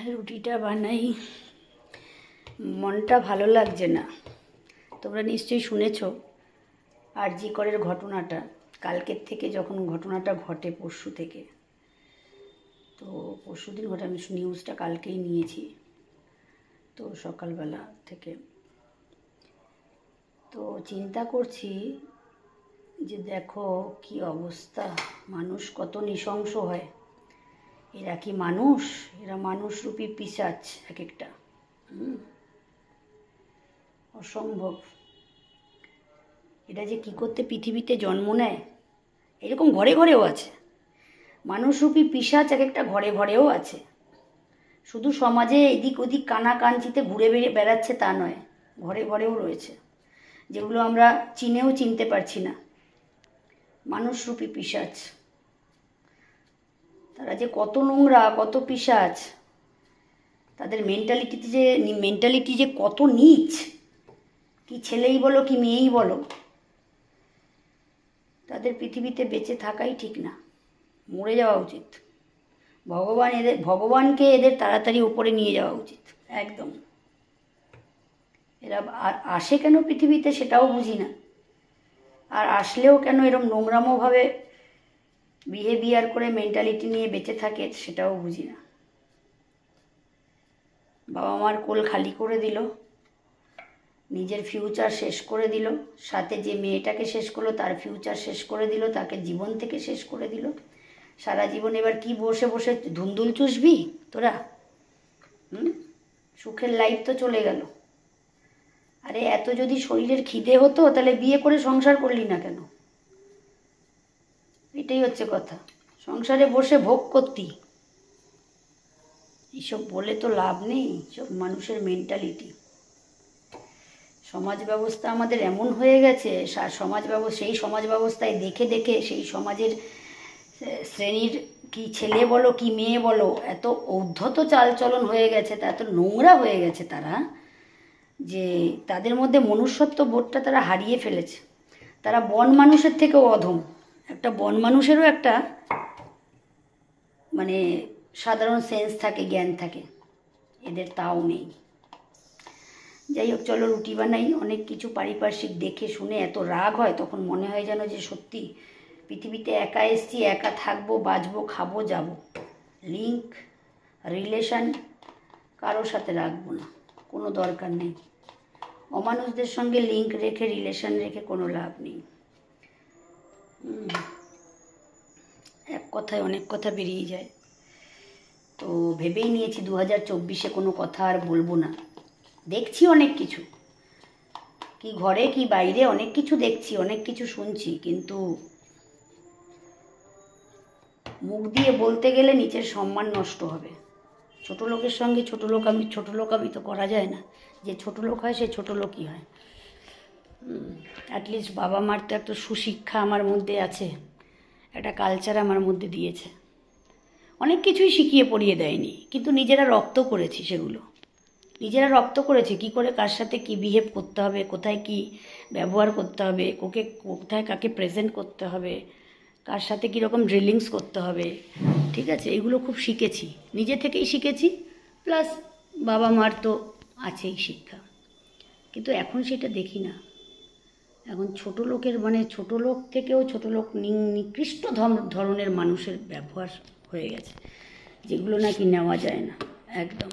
রুটিটা বানাই, মনটা ভালো লাগছে না। তোমরা নিশ্চয়ই শুনেছো আরজি করের ঘটনাটা, কালকের থেকে যখন ঘটনাটা ঘটে, পরশু থেকে। তো পরশুদিন ঘটে, আমি নিউজটা কালকেই নিয়েছি, তো সকালবেলা থেকে। তো চিন্তা করছি যে দেখো কি অবস্থা, মানুষ কত নৃশংস হয়। এরা কি মানুষ? এরা মানুষরূপী পিশাচ এক একটা। অসম্ভব। এটা যে কি করতে পৃথিবীতে জন্ম নেয়, এরকম ঘরে ঘরেও আছে। মানুষরূপী পিশাচ এক একটা ঘরে ঘরেও আছে। শুধু সমাজে এদিক ওদিক কানাকাঞ্চিতে ঘুরে বেড়াচ্ছে তা নয়, ঘরে ঘরেও রয়েছে, যেগুলো আমরা চিনেও চিনতে পারছি না। মানুষরূপী পিশাচ, তারা যে কত নোংরা, কত পিশাচ, তাদের মেন্টালিটি যে কত নীচ, কি ছেলেই বলো কি মেয়েই বলো, তাদের পৃথিবীতে বেঁচে থাকাই ঠিক না, মরে যাওয়া উচিত। ভগবানকে এদের তাড়াতাড়ি উপরে নিয়ে যাওয়া উচিত একদম। এরা আসে কেন পৃথিবীতে সেটাও বুঝি না, আর আসলেও কেন এরকম নোংরামোভাবে বিহেভিয়ার করে মেন্টালিটি নিয়ে বেঁচে থাকে সেটাও বুঝি না। বাবা মার কোল খালি করে দিল, নিজের ফিউচার শেষ করে দিল, সাথে যে মেয়েটাকে শেষ করলো তার ফিউচার শেষ করে দিল, তাকে জীবন থেকে শেষ করে দিল। সারা জীবন এবার কি বসে বসে ধুন্দুল চুষবি তোরা? সুখের লাইফ তো চলে গেল। আরে এত যদি শরীরের খিদে হতো তাহলে বিয়ে করে সংসার করলি না কেন? এটাই হচ্ছে কথা। সংসারে বসে ভোগ করতি। এইসব বলে তো লাভ নেই, সব মানুষের মেন্টালিটি। সমাজ ব্যবস্থা আমাদের এমন হয়ে গেছে, সেই সমাজ ব্যবস্থায় দেখে দেখে সেই সমাজের শ্রেণীর কি ছেলে বলো কি মেয়ে বলো এত উদ্ধত চালচলন হয়ে গেছে, তা এত নোংরা হয়ে গেছে তারা, যে তাদের মধ্যে মনুষ্যত্ব বোধটা তারা হারিয়ে ফেলেছে। তারা বন মানুষের থেকেও অধম। একটা বন মানুষেরও একটা মানে সাধারণ সেন্স থাকে, জ্ঞান থাকে, এদের তাও নেই। যাই হোক, চলো রুটি বানাই। অনেক কিছু পারিপার্শ্বিক দেখে শুনে এত রাগ হয়, তখন মনে হয় যেন যে সত্যি পৃথিবীতে একা এসছি, একা থাকবো, বাঁচবো, খাবো, যাব। লিঙ্ক রিলেশন কারোর সাথে রাখবো না, কোনো দরকার নেই। অমানুষদের সঙ্গে লিঙ্ক রেখে, রিলেশন রেখে কোনো লাভ নেই। এক কথায় অনেক কথা বেরিয়ে যায়। তো ভেবেই নিয়েছি 2024-এ কোনো কথা আর বলবো না। দেখছি অনেক কিছু, কি ঘরে কি বাইরে অনেক কিছু দেখছি, অনেক কিছু শুনছি, কিন্তু মুখ দিয়ে বলতে গেলে নিচের সম্মান নষ্ট হবে। ছোট লোকের সঙ্গে ছোট লোকামি তো করা যায় না। যে ছোট লোক হয় সে ছোট লোকই হয়। অ্যাটলিস্ট বাবা মার তো একটা সুশিক্ষা আমার মধ্যে আছে, একটা কালচার আমার মধ্যে দিয়েছে। অনেক কিছুই শিখিয়ে পড়িয়ে দেয়নি, কিন্তু নিজেরা রপ্ত করেছি সেগুলো। নিজেরা রপ্ত করেছি কী করে কার সাথে কী বিহেভ করতে হবে, কোথায় কি ব্যবহার করতে হবে, কোথায় কাকে প্রেজেন্ট করতে হবে, কার সাথে কীরকম ড্রিলিংস করতে হবে। ঠিক আছে, এগুলো খুব শিখেছি, নিজে থেকেই শিখেছি, প্লাস বাবা মার তো আছেই শিক্ষা। কিন্তু এখন সেটা দেখি না। এখন ছোট লোকের ছোট লোক থেকেও ছোট লোক, নিকৃষ্ট ধরনের মানুষের ব্যবহার হয়ে গেছে, যেগুলো নাকি নেওয়া যায় না একদম।